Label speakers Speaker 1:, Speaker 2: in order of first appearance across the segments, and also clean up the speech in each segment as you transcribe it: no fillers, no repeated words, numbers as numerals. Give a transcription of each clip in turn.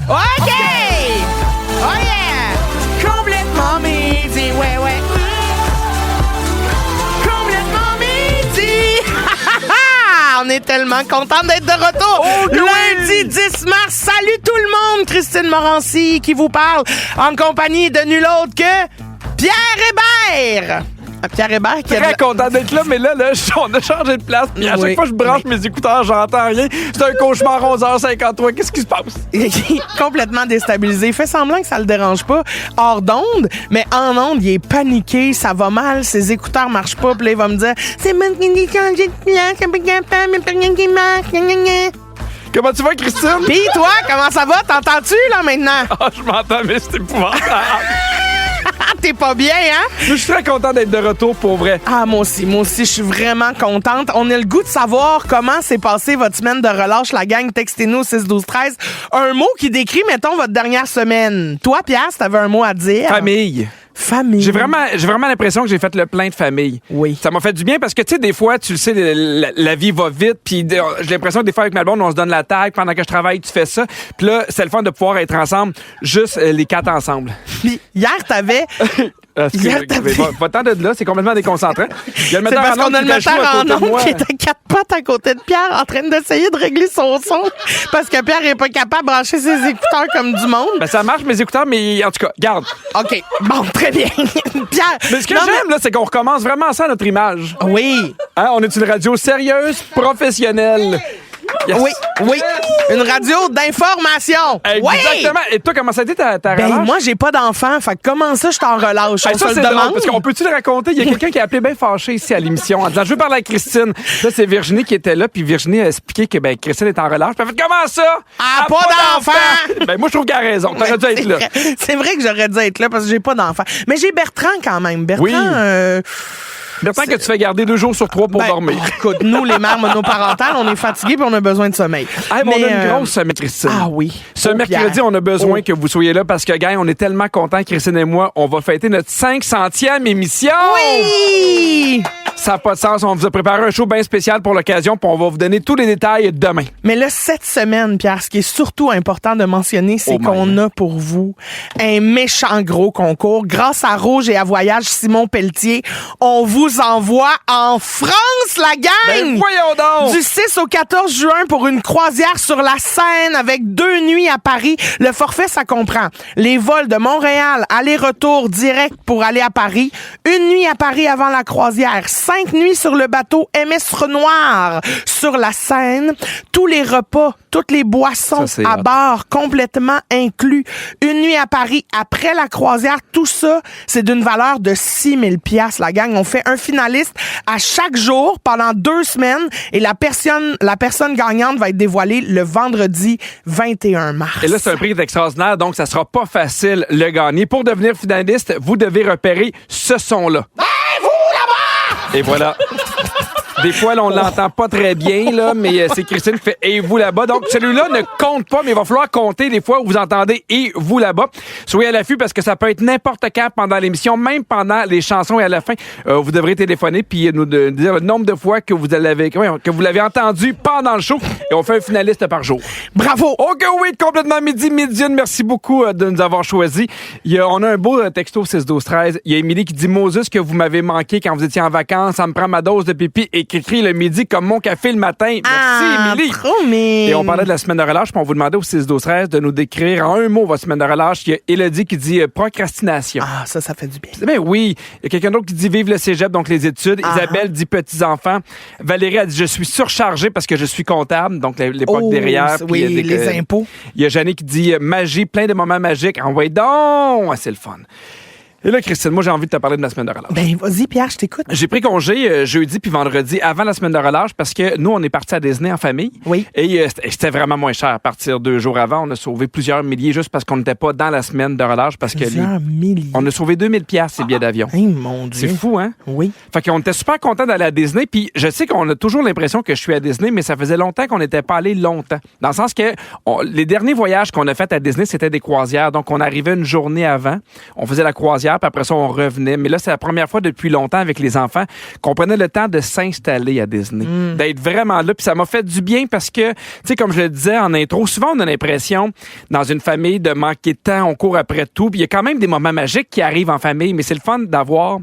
Speaker 1: OK! Oh yeah! Complètement midi, ouais. Complètement midi! On est tellement contents d'être de retour. Lundi 10 mars. Salut tout le monde! Christine Morancy qui vous parle en compagnie de nul autre que Pierre Hébert. Pierre Hébert qui
Speaker 2: Très content d'être là, mais là, on a changé de place. Puis à chaque fois que je branche mes écouteurs, j'entends rien. C'est un cauchemar 11h53. Qu'est-ce qui se passe?
Speaker 1: Complètement déstabilisé. Il fait semblant que ça le dérange pas hors d'onde, mais en onde, il est paniqué, ça va mal, ses écouteurs marchent pas, puis là, il va me dire « C'est moi qui ai changé de place, c'est pas capable, mais pas rien qui marche, gna gna gna. »
Speaker 2: Comment tu vas, Christine?
Speaker 1: Pis toi, comment ça va? T'entends-tu, là, maintenant?
Speaker 2: Ah, je m'entends, mais c'est épouvantable.
Speaker 1: T'es pas bien, hein?
Speaker 2: Je suis très content d'être de retour, pour vrai.
Speaker 1: Ah, moi aussi, je suis vraiment contente. On a le goût de savoir comment s'est passée votre semaine de relâche, la gang. Textez-nous 6-12-13. Un mot qui décrit, mettons, votre dernière semaine. Toi, Pierre, si t'avais un mot à dire.
Speaker 2: Famille. J'ai vraiment l'impression que j'ai fait le plein de famille.
Speaker 1: Oui.
Speaker 2: Ça m'a fait du bien parce que, tu sais, des fois, tu le sais, la vie va vite. Puis j'ai l'impression que des fois, avec ma blonde, on se donne la tag. Pendant que je travaille, tu fais ça. Puis là, c'est le fun de pouvoir être ensemble, juste les quatre ensemble.
Speaker 1: Puis hier, t'avais...
Speaker 2: Va-t'en de là, c'est complètement déconcentrant. Il y a le
Speaker 1: C'est parce qu'on a le metteur en ondes qui
Speaker 2: est
Speaker 1: est à quatre pattes à côté de Pierre en train d'essayer de régler son son parce que Pierre est pas capable de brancher ses écouteurs comme du monde.
Speaker 2: Ben, ça marche, mes écouteurs, mais en tout cas, garde.
Speaker 1: OK, bon, très bien. Pierre!
Speaker 2: Mais ce que j'aime, là, c'est qu'on recommence vraiment ça à notre image.
Speaker 1: Oui.
Speaker 2: Hein, on est une radio sérieuse, professionnelle. Yes.
Speaker 1: Oui. Une radio d'information.
Speaker 2: Exactement.
Speaker 1: Oui.
Speaker 2: Et toi, comment ça a été ta relâche?
Speaker 1: Ben, moi, j'ai pas d'enfant. Fait que comment ça, je t'en relâche?
Speaker 2: Ça,
Speaker 1: On se
Speaker 2: c'est
Speaker 1: le
Speaker 2: drôle,
Speaker 1: demande.
Speaker 2: parce qu'on peut-tu le raconter? Il y a quelqu'un qui a appelé bien fâché ici à l'émission en disant « Je veux parler à Christine ». Là, c'est Virginie qui était là, puis Virginie a expliqué que Christine est en relâche. Puis elle a fait « Comment ça?
Speaker 1: Ah, pas d'enfant! »
Speaker 2: Ben, moi, je trouve qu'elle a raison. T'aurais dû être là.
Speaker 1: C'est vrai que j'aurais dû être là parce que j'ai pas d'enfant. Mais j'ai Bertrand quand même. Bertrand...
Speaker 2: Oui. Bertrand que tu fais garder 2 jours sur 3 pour dormir.
Speaker 1: Écoute, nous, les mères monoparentales, on est fatigués puis on a besoin de sommeil.
Speaker 2: Hey, mais on a une grosse semaine, Christine.
Speaker 1: Ah oui.
Speaker 2: Ce mercredi,
Speaker 1: Pierre.
Speaker 2: on a besoin que vous soyez là parce que, gars, on est tellement contents, Christine et moi, on va fêter notre 500e émission.
Speaker 1: Oui!
Speaker 2: Ça n'a pas de sens. On vous a préparé un show bien spécial pour l'occasion, puis on va vous donner tous les détails demain.
Speaker 1: Mais là, cette semaine, Pierre, ce qui est surtout important de mentionner, c'est qu'on a pour vous un méchant gros concours. Grâce à Rouge et à Voyage Simon Pelletier, on vous envoie en France, la gang!
Speaker 2: Ben voyons donc!
Speaker 1: Du 6 au 14 juin pour une croisière sur la Seine avec 2 nuits à Paris. Le forfait, ça comprend les vols de Montréal, aller-retour direct pour aller à Paris, 1 nuit à Paris avant la croisière, 5 nuits sur le bateau MS Renoir sur la Seine, tous les repas, toutes les boissons
Speaker 2: ça,
Speaker 1: à bord complètement inclus, 1 nuit à Paris après la croisière, tout ça, c'est d'une valeur de 6 000 $, la gang. On fait un finaliste à chaque jour pendant 2 semaines et la personne gagnante va être dévoilée le vendredi 21 mars.
Speaker 2: Et là, c'est un prix extraordinaire, donc ça sera pas facile le gagner. Pour devenir finaliste, vous devez repérer ce son-là.
Speaker 1: Vous là-bas!
Speaker 2: Et voilà. Des fois, là, on l'entend pas très bien, là, mais c'est Christine qui fait « Et vous là-bas ». Donc, celui-là ne compte pas, mais il va falloir compter les fois où vous entendez « Et vous là-bas ». Soyez à l'affût parce que ça peut être n'importe quand pendant l'émission, même pendant les chansons et à la fin. Vous devrez téléphoner puis nous dire le nombre de fois que vous l'avez entendu pendant le show et on fait un finaliste par jour.
Speaker 1: Bravo!
Speaker 2: OK, oui, complètement midi. Merci beaucoup de nous avoir choisis. On a un beau texto 6-12-13. Il y a Émilie qui dit « Moses, que vous m'avez manqué quand vous étiez en vacances. Ça me prend ma dose de pipi et qui écrit le midi comme mon café le matin. » Merci, Émilie.
Speaker 1: Promis.
Speaker 2: Et on parlait de la semaine de relâche, puis on vous demandait au 6-12-13 de nous décrire en un mot votre semaine de relâche. Il y a Élodie qui dit procrastination.
Speaker 1: Ah, ça fait du bien.
Speaker 2: Ben oui. Il y a quelqu'un d'autre qui dit vive le cégep, donc les études. Isabelle dit petits-enfants. Valérie a dit je suis surchargée parce que je suis comptable, donc l'époque derrière.
Speaker 1: Oui, les impôts.
Speaker 2: Il y a Jeannie qui dit magie, plein de moments magiques. Envoyez donc! C'est le fun. Et là, Christine, moi, j'ai envie de te parler de ma semaine de relâche.
Speaker 1: Ben, vas-y, Pierre, je t'écoute.
Speaker 2: J'ai pris congé jeudi puis vendredi avant la semaine de relâche parce que nous, on est partis à Disney en famille.
Speaker 1: Oui.
Speaker 2: Et c'était vraiment moins cher à partir 2 jours avant. On a sauvé plusieurs milliers juste parce qu'on n'était pas dans la semaine de relâche.
Speaker 1: Plusieurs milliers.
Speaker 2: On a sauvé 2000 $ ces billets d'avion.
Speaker 1: Hey, mon Dieu.
Speaker 2: C'est fou, hein?
Speaker 1: Oui.
Speaker 2: Fait qu'on était super contents d'aller à Disney. Puis je sais qu'on a toujours l'impression que je suis à Disney, mais ça faisait longtemps qu'on n'était pas allé longtemps. Dans le sens que les derniers voyages qu'on a fait à Disney, c'était des croisières. Donc, on arrivait une journée avant. On faisait la croisière. l'extérieur, puis après ça, on revenait. Mais là, c'est la première fois depuis longtemps avec les enfants qu'on prenait le temps de s'installer à Disney, d'être vraiment là. Puis ça m'a fait du bien parce que, tu sais, comme je le disais en intro, souvent on a l'impression, dans une famille, de manquer de temps, on court après tout. Puis il y a quand même des moments magiques qui arrivent en famille, mais c'est le fun d'avoir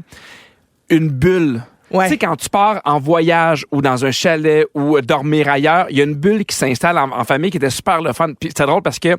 Speaker 2: une bulle.
Speaker 1: Ouais.
Speaker 2: Tu sais, quand tu pars en voyage ou dans un chalet ou dormir ailleurs, il y a une bulle qui s'installe en famille qui était super le fun. Puis c'est drôle parce que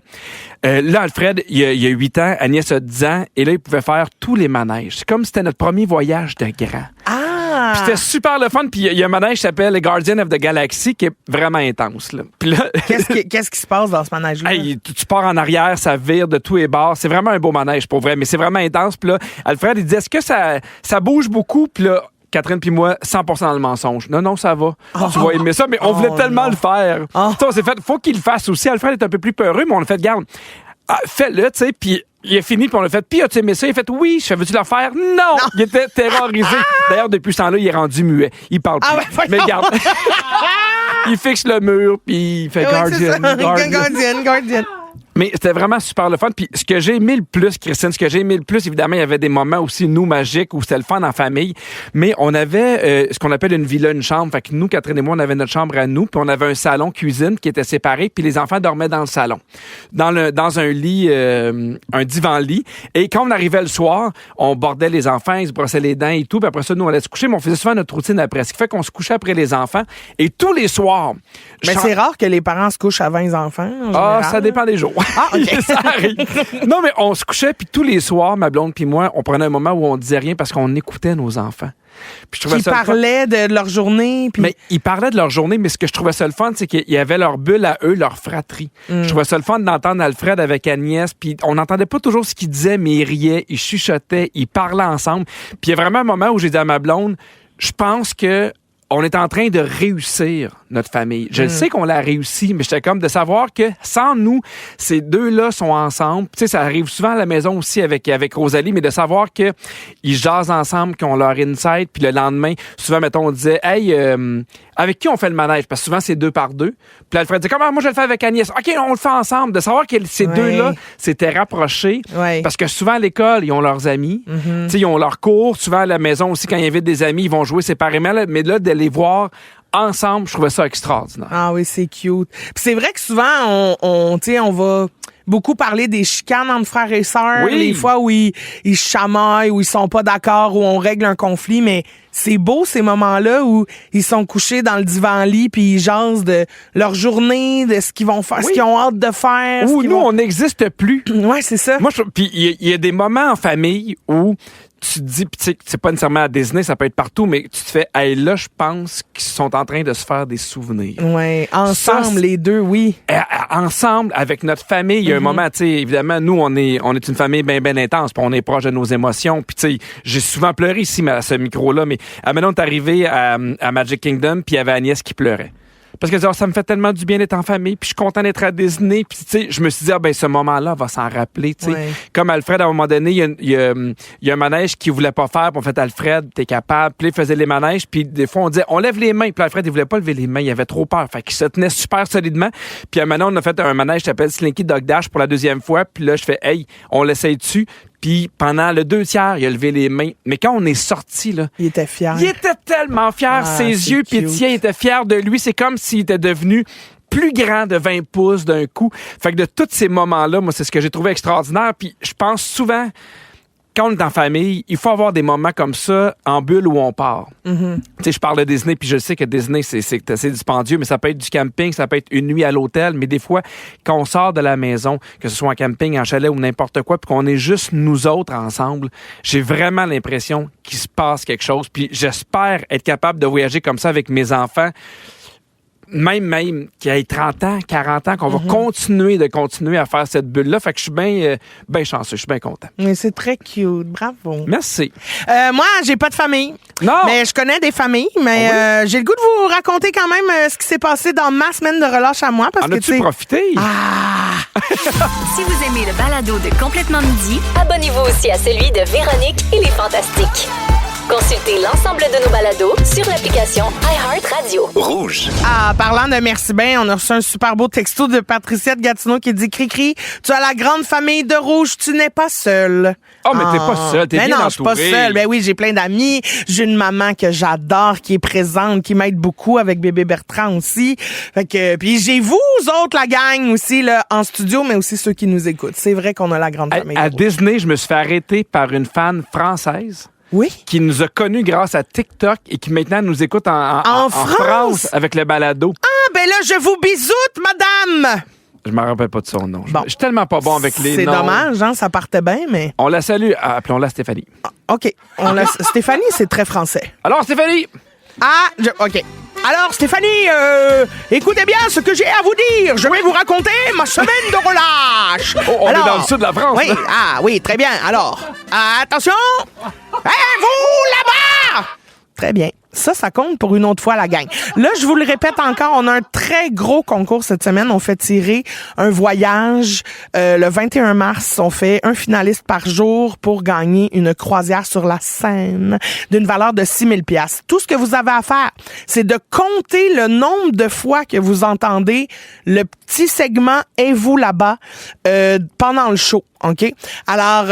Speaker 2: là, Alfred, il y a 8 ans, Agnès a 10 ans, et là, il pouvait faire tous les manèges. C'est comme si c'était notre premier voyage de grand.
Speaker 1: Ah!
Speaker 2: Puis c'était super le fun. Puis il y a un manège qui s'appelle Guardian of the Galaxy qui est vraiment intense. Là. Puis là,
Speaker 1: Qu'est-ce qui se passe dans ce manège-là?
Speaker 2: hey, tu pars en arrière, ça vire de tous les bords. C'est vraiment un beau manège, pour vrai, mais c'est vraiment intense. Puis là, Alfred, il dit, est-ce que ça bouge beaucoup? Puis là, Catherine puis moi, 100% dans le mensonge. Non, ça va. Tu vas aimer ça, mais on voulait tellement le faire. Tu sais, on s'est fait, faut qu'il le fasse aussi. Alfred est un peu plus peureux, mais on l'a fait, garde, fais-le, tu sais, puis il a fini, puis on l'a fait. Puis as-tu aimé ça? Il a fait, oui. Je fais, veux-tu le faire? Non! Il était terrorisé. D'ailleurs, depuis ce temps-là, il est rendu muet. Il parle plus.
Speaker 1: Ouais,
Speaker 2: mais garde. Il fixe le mur, puis il fait Guardian. Mais c'était vraiment super le fun. Puis ce que j'ai aimé le plus, Christine, évidemment, il y avait des moments aussi, nous, magiques, où c'était le fun en famille. Mais on avait ce qu'on appelle une villa, une chambre. Fait que nous, Catherine et moi, on avait notre chambre à nous. Puis on avait un salon cuisine qui était séparé. Puis les enfants dormaient dans le salon. Dans un lit, un divan-lit. Et quand on arrivait le soir, on bordait les enfants, ils se brossaient les dents et tout. Puis après ça, nous, on allait se coucher. Mais on faisait souvent notre routine après. Ce qui fait qu'on se couchait après les enfants. Et tous les soirs...
Speaker 1: Mais c'est rare que les parents se couchent avant les enfants, en général.
Speaker 2: Ça dépend des jours.
Speaker 1: Ah, OK.
Speaker 2: Ça arrive. Non, mais on se couchait, puis tous les soirs, ma blonde puis moi, on prenait un moment où on disait rien parce qu'on écoutait nos enfants. Puis je trouvais
Speaker 1: Qui parlaient de leur journée. Puis...
Speaker 2: Mais ils parlaient de leur journée, mais ce que je trouvais ça le fun, c'est qu'il y avait leur bulle à eux, leur fratrie. Je trouvais ça le fun d'entendre Alfred avec Agnès, puis on n'entendait pas toujours ce qu'ils disaient, mais ils riaient, ils chuchotaient, ils parlaient ensemble. Puis il y a vraiment un moment où j'ai dit à ma blonde, je pense que on est en train de réussir notre famille. Je sais qu'on l'a réussi, mais j'étais comme de savoir que sans nous, ces deux-là sont ensemble. Tu sais, ça arrive souvent à la maison aussi avec Rosalie, mais de savoir qu'ils jasent ensemble, qu'ils ont leur insight, puis le lendemain, souvent, mettons, on disait, hey, avec qui on fait le manège? Parce que souvent, c'est 2 par 2. Puis Alfred dit, comment moi je le fais avec Agnès? OK, on le fait ensemble. De savoir que ces deux-là s'étaient rapprochés. Ouais. Parce que souvent, à l'école, ils ont leurs amis. Tu sais, ils ont leurs cours. Souvent, à la maison aussi, quand ils invitent des amis, ils vont jouer séparément. Mais là, de les voir ensemble, je trouvais ça extraordinaire.
Speaker 1: Ah oui, c'est cute. Puis c'est vrai que souvent, on va beaucoup parler des chicanes entre frères et sœurs, les fois où ils se chamaillent, où ils sont pas d'accord, où on règle un conflit, mais c'est beau ces moments-là où ils sont couchés dans le divan-lit puis ils jasent de leur journée, de ce qu'ils vont faire, ce qu'ils ont hâte de faire.
Speaker 2: Où nous, on n'existe plus.
Speaker 1: Ouais, c'est ça.
Speaker 2: Moi, puis il y a des moments en famille où tu te dis, tu sais, c'est pas nécessairement à Disney, ça peut être partout, mais tu te fais, hey, là, je pense qu'ils sont en train de se faire des souvenirs.
Speaker 1: Oui, ensemble, les deux, oui.
Speaker 2: Ensemble, avec notre famille, il y a un moment, tu sais, évidemment, nous, on est une famille bien intense, puis on est proche de nos émotions, puis tu sais, j'ai souvent pleuré ici, à ce micro-là, mais maintenant, on est arrivé à Magic Kingdom, puis il y avait Agnès qui pleurait. Parce que ça me fait tellement du bien d'être en famille, puis je suis content d'être à Disney, puis tu sais, je me suis dit, ce moment-là va s'en rappeler, tu sais. Ouais. Comme Alfred, à un moment donné, il y a un manège qu'il voulait pas faire, puis on fait, Alfred, t'es capable, puis il faisait les manèges, puis des fois, on disait, on lève les mains, puis Alfred, il voulait pas lever les mains, il avait trop peur, fait qu'il se tenait super solidement, puis maintenant, on a fait un manège qui s'appelle Slinky Dog Dash pour la 2e fois, puis là, je fais, hey, on l'essaye dessus. Puis pendant le 2/3, il a levé les mains. Mais quand on est sorti, là...
Speaker 1: Il était fier.
Speaker 2: Il était tellement fier. Ses yeux pétillaient, il était fier de lui. C'est comme s'il était devenu plus grand de 20 pouces d'un coup. Fait que de tous ces moments-là, moi, c'est ce que j'ai trouvé extraordinaire. Puis je pense souvent, quand on est en famille, il faut avoir des moments comme ça en bulle où on part. Tu sais, je parle de Disney, puis je sais que Disney, c'est assez dispendieux, mais ça peut être du camping, ça peut être une nuit à l'hôtel, mais des fois, quand on sort de la maison, que ce soit en camping, en chalet ou n'importe quoi, puis qu'on est juste nous autres ensemble, j'ai vraiment l'impression qu'il se passe quelque chose, puis j'espère être capable de voyager comme ça avec mes enfants, même qu'il y ait 30 ans, 40 ans, qu'on va continuer à faire cette bulle-là. Fait que je suis bien chanceux, je suis bien content.
Speaker 1: Mais c'est très cute, bravo.
Speaker 2: Merci.
Speaker 1: Moi, j'ai pas de famille.
Speaker 2: Non.
Speaker 1: Mais je connais des familles, mais j'ai le goût de vous raconter quand même ce qui s'est passé dans ma semaine de relâche à moi. Parce
Speaker 2: en as-tu profité?
Speaker 3: Si vous aimez le balado de Complètement Midi, abonnez-vous aussi à celui de Véronique et les Fantastiques. Consultez l'ensemble de nos balados sur l'application iHeartRadio.
Speaker 4: Rouge.
Speaker 1: Ah, parlant de merci bien, on a reçu un super beau texto de Patricia de Gatineau qui dit Cri-cri, tu as la grande famille de Rouge, tu n'es pas seule.
Speaker 2: Oh, mais t'es pas seule, t'es
Speaker 1: ben
Speaker 2: bien
Speaker 1: non, je suis pas
Speaker 2: entourée.
Speaker 1: seule. Ben oui, j'ai plein d'amis. J'ai une maman que j'adore, qui est présente, qui m'aide beaucoup avec bébé Bertrand aussi. Fait que, puis j'ai vous autres, la gang aussi, là, en studio, mais aussi ceux qui nous écoutent. C'est vrai qu'on a la grande famille
Speaker 2: À
Speaker 1: de Rouge.
Speaker 2: Disney, je me suis fait arrêter par une fan française.
Speaker 1: Oui?
Speaker 2: Qui nous a connus grâce à TikTok et qui maintenant nous écoute
Speaker 1: En France
Speaker 2: avec le balado.
Speaker 1: Ah, ben là, je vous bisoute, madame!
Speaker 2: Je me rappelle pas de son nom.
Speaker 1: Bon.
Speaker 2: Je suis tellement pas bon avec les
Speaker 1: C'est
Speaker 2: noms.
Speaker 1: dommage, hein, ça partait bien, mais...
Speaker 2: On la salue. Appelons-la Stéphanie.
Speaker 1: OK. Stéphanie, c'est très français.
Speaker 2: Alors, Stéphanie!
Speaker 1: OK. Alors, Stéphanie, écoutez bien ce que j'ai à vous dire. Je vais vous raconter ma semaine de relâche.
Speaker 2: Oh, on est dans le sud de la France.
Speaker 1: Oui,
Speaker 2: là.
Speaker 1: oui, très bien. Alors, attention. Vous, là-bas! Très bien. Ça compte pour une autre fois, la gang. Là, je vous le répète encore, on a un très gros concours cette semaine. On fait tirer un voyage le 21 mars. On fait un finaliste par jour pour gagner une croisière sur la Seine d'une valeur de 6 000 $. Tout ce que vous avez à faire, c'est de compter le nombre de fois que vous entendez le petit segment « Et vous là-bas » pendant le show. OK? Alors,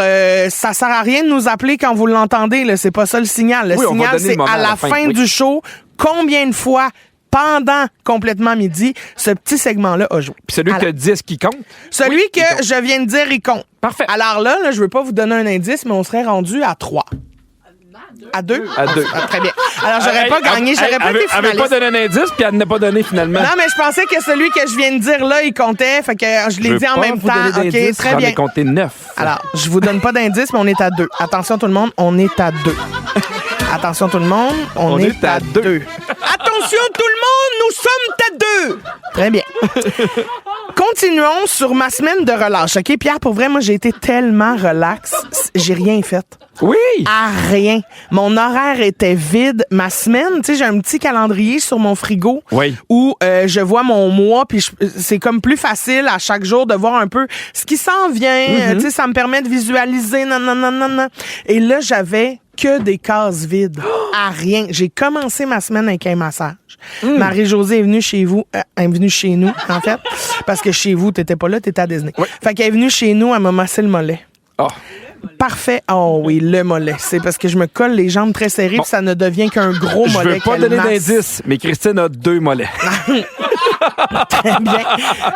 Speaker 1: ça sert à rien de nous appeler quand vous l'entendez. Là, c'est pas ça le signal. Le
Speaker 2: Oui, on va
Speaker 1: signal,
Speaker 2: donner le
Speaker 1: c'est
Speaker 2: moment
Speaker 1: à la fin
Speaker 2: oui.
Speaker 1: du show, combien de fois pendant complètement midi, ce petit segment-là a joué.
Speaker 2: Puis celui qui te dit ce qui compte.
Speaker 1: Celui
Speaker 2: Oui,
Speaker 1: que
Speaker 2: il compte.
Speaker 1: je viens de dire, il compte.
Speaker 2: Parfait.
Speaker 1: Alors là, je veux pas vous donner un indice, mais on serait rendu à 3. À 2?
Speaker 2: À 2.
Speaker 1: Très bien. Alors, j'aurais pas gagné, j'aurais pas été
Speaker 2: Elle avait pas
Speaker 1: finaliste.
Speaker 2: donné un indice, puis elle n'a pas donné finalement.
Speaker 1: Non, mais je pensais que celui que je viens de dire là, il comptait. Fait que je l'ai dit en même temps. OK, très
Speaker 2: J'en
Speaker 1: bien.
Speaker 2: ai compté 9.
Speaker 1: Alors, je vous donne pas d'indice, mais on est à 2. Attention tout le monde, on est à 2. Attention tout le monde, on est à 2. Attention tout le monde, nous sommes à 2. Très bien. Continuons sur ma semaine de relâche. OK, Pierre, pour vrai, moi, j'ai été tellement relax. J'ai rien fait.
Speaker 2: Oui!
Speaker 1: À rien. Mon horaire était vide. Ma semaine, tu sais, j'ai un petit calendrier sur mon frigo
Speaker 2: Oui.
Speaker 1: où je vois mon mois, puis c'est comme plus facile à chaque jour de voir un peu ce qui s'en vient. Tu sais, ça me permet de visualiser. Non. Et là, j'avais que des cases vides. À rien. J'ai commencé ma semaine avec un massage. Marie-Josée est venue chez vous. Elle est venue chez nous, en fait. Parce que chez vous, t'étais pas là, t'étais à Disney.
Speaker 2: Oui.
Speaker 1: Fait qu'elle est venue chez nous, elle m'a massé le mollet.
Speaker 2: Oh.
Speaker 1: Parfait. Oh oui, le mollet. C'est parce que je me colle les jambes très serrées puis ça ne devient qu'un gros
Speaker 2: Je
Speaker 1: mollet.
Speaker 2: veux pas
Speaker 1: qu'elle
Speaker 2: donner
Speaker 1: masse.
Speaker 2: d'indice, mais Christine a 2 mollets.
Speaker 1: Très bien.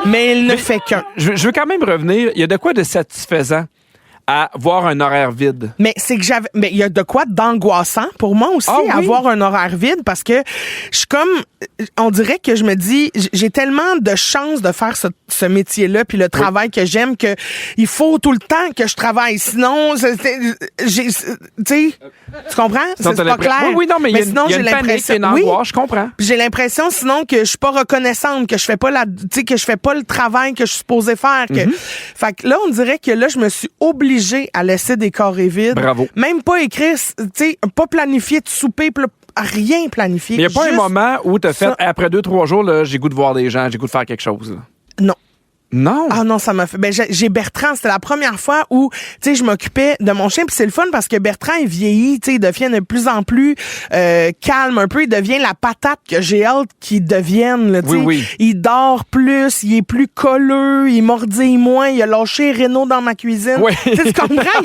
Speaker 1: Mais il ne fait qu'un.
Speaker 2: Je veux quand même revenir. Il y a de quoi de satisfaisant à voir un horaire vide.
Speaker 1: Mais c'est que mais il y a de quoi d'angoissant pour moi aussi
Speaker 2: Ah oui?
Speaker 1: avoir un horaire vide parce que je suis comme on dirait que je me dis j'ai tellement de chance de faire ce métier-là puis le travail que j'aime que il faut tout le temps que je travaille sinon tu comprends?
Speaker 2: Sinon,
Speaker 1: C'est
Speaker 2: t'as
Speaker 1: pas clair.
Speaker 2: Oui, non, mais il y a
Speaker 1: sinon
Speaker 2: il y a
Speaker 1: j'ai
Speaker 2: une panique,
Speaker 1: l'impression
Speaker 2: une angoisse, je comprends.
Speaker 1: Puis j'ai l'impression sinon que je suis pas reconnaissante, que je fais pas que je fais pas le travail que je suis supposée faire. Fait que là, on dirait que là, je me suis obligée à laisser des carrés vides.
Speaker 2: Bravo.
Speaker 1: Même pas écrire, tu sais, pas planifier de souper, rien planifier.
Speaker 2: Mais il n'y a pas
Speaker 1: Juste
Speaker 2: un moment où tu as fait,
Speaker 1: ça.
Speaker 2: après 2-3 jours, là, j'ai goût de voir des gens, j'ai goût de faire quelque chose. là.
Speaker 1: Non.
Speaker 2: Non.
Speaker 1: Ah non, ça m'a fait. Ben j'ai Bertrand, c'était la première fois où tu sais je m'occupais de mon chien, puis c'est le fun parce que Bertrand il vieillit, tu sais, il devient de plus en plus calme un peu, il devient la patate que j'ai hâte qu'il devienne là, tu sais.
Speaker 2: Oui.
Speaker 1: Il dort plus, il est plus colleux, il mordille moins, il a lâché Renaud dans ma cuisine.
Speaker 2: Oui.
Speaker 1: Tu sais, tu comprends,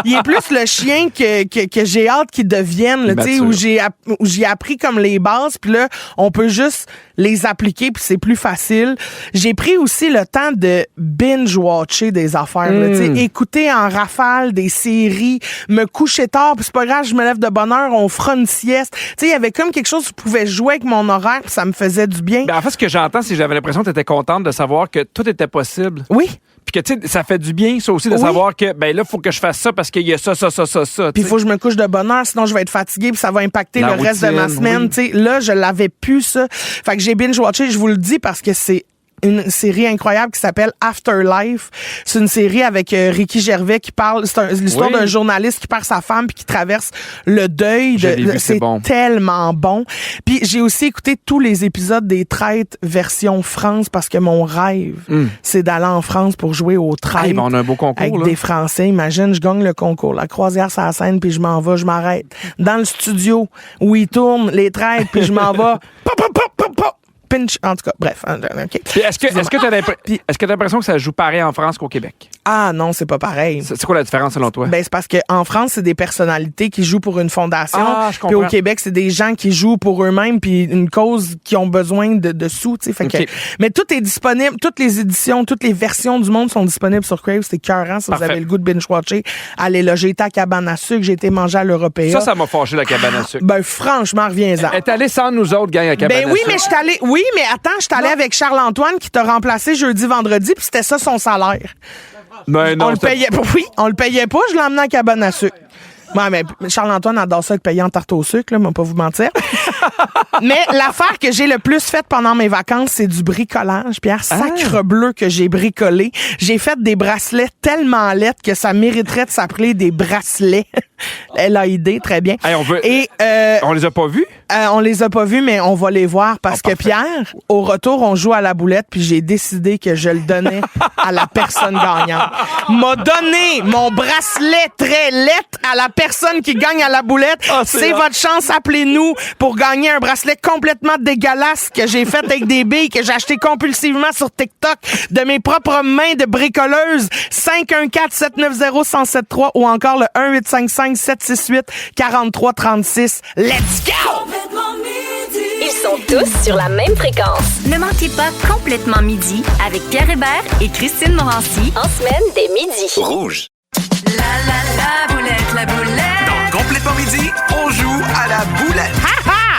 Speaker 1: il est plus le chien que j'ai hâte qu'il devienne, là, tu sais,
Speaker 2: Mature.
Speaker 1: où j'ai appris comme les bases, puis là on peut juste les appliquer puis c'est plus facile. J'ai pris aussi le temps de binge-watcher des affaires. Là, tu sais, écouter en rafale des séries, me coucher tard, puis c'est pas grave, je me lève de bonne heure, on fera une sieste. Tu sais, il y avait comme quelque chose où je pouvais jouer avec mon horaire, puis ça me faisait du bien.
Speaker 2: Ben, en fait, ce que j'entends, c'est que j'avais l'impression que tu étais contente de savoir que tout était possible.
Speaker 1: Oui.
Speaker 2: Puis que, tu sais, ça fait du bien, ça aussi, de
Speaker 1: Oui.
Speaker 2: savoir que, ben là, il faut que je fasse ça parce qu'il y a ça.
Speaker 1: Puis il faut que je me couche de bonne heure, sinon je vais être fatiguée, puis ça va impacter
Speaker 2: La
Speaker 1: le reste de ma
Speaker 2: routine,
Speaker 1: semaine.
Speaker 2: oui.
Speaker 1: Tu sais, là, je l'avais plus, ça. Fait que j'ai binge-watché, je vous le dis, parce que c'est une série incroyable qui s'appelle Afterlife. C'est une série avec Ricky Gervais qui parle, c'est l'histoire d'un journaliste qui perd sa femme puis qui traverse le deuil. C'est bon. Tellement bon. Puis j'ai aussi écouté tous les épisodes des Traites version France parce que mon rêve, c'est d'aller en France pour jouer aux Traites.
Speaker 2: Hey, on a un beau concours,
Speaker 1: avec
Speaker 2: là.
Speaker 1: des Français. Imagine, je gagne le concours. La croisière sur la scène, puis je m'en vais, je m'arrête. Dans le studio où ils tournent les Traites, puis je m'en vais. Pop, pop, pop, pop, pop. Pinch. En tout cas, bref. OK.
Speaker 2: Puis est-ce que t'as l'impression que ça joue pareil en France qu'au Québec?
Speaker 1: Ah non, c'est pas pareil.
Speaker 2: C'est quoi la différence selon toi?
Speaker 1: Ben c'est parce que en France, c'est des personnalités qui jouent pour une fondation.
Speaker 2: Ah, je comprends.
Speaker 1: Puis au Québec, c'est des gens qui jouent pour eux-mêmes puis une cause qui ont besoin de sous, tu sais. Fait que, mais tout est disponible, toutes les éditions, toutes les versions du monde sont disponibles sur Crave. C'est écœurant si vous avez le goût de binge-watcher. Allez là, j'ai été à Cabane à sucre, j'ai été manger à l'Européen.
Speaker 2: Ça m'a fâché, la Cabane à sucre.
Speaker 1: Ben franchement, reviens-en.
Speaker 2: Elle est allée sans nous autres, gang, à Cabane à sucre.
Speaker 1: Ben oui, mais je suis allée. Oui, mais attends, je suis allée avec Charles-Antoine qui t'a remplacé jeudi, vendredi, puis c'était ça son salaire.
Speaker 2: Ben non,
Speaker 1: on le payait pas. Oui, on le payait pas, je l'ai emmené à Cabane à sucre. Ouais, mais Charles-Antoine adore ça être payé en tarte au sucre, là, on va pas vous mentir. Mais l'affaire que j'ai le plus faite pendant mes vacances, c'est du bricolage. Pierre, sacre bleu que j'ai bricolé. J'ai fait des bracelets tellement laids que ça mériterait de s'appeler des bracelets. LAID, très bien.
Speaker 2: Hey,
Speaker 1: Et
Speaker 2: on les a pas vus?
Speaker 1: On les a pas vus, mais on va les voir parce que Pierre, au retour, on joue à la boulette, puis j'ai décidé que je le donnais à la personne gagnante. M'a donné mon bracelet très laid à la personne qui gagne à la boulette. C'est votre chance, appelez-nous pour gagner un bracelet complètement dégueulasse que j'ai fait avec des billes que j'ai acheté compulsivement sur TikTok de mes propres mains de bricoleuse. 514-790-1073 ou encore le 1855-768-4336. Let's go!
Speaker 3: Ils sont tous sur la même fréquence.
Speaker 4: Ne manquez pas Complètement Midi avec Pierre Hébert et Christine Morancy.
Speaker 3: En semaine, dès midi.
Speaker 5: Rouge.
Speaker 4: La boulette, la boulette.
Speaker 5: Dans Complètement Midi, on joue à la boulette.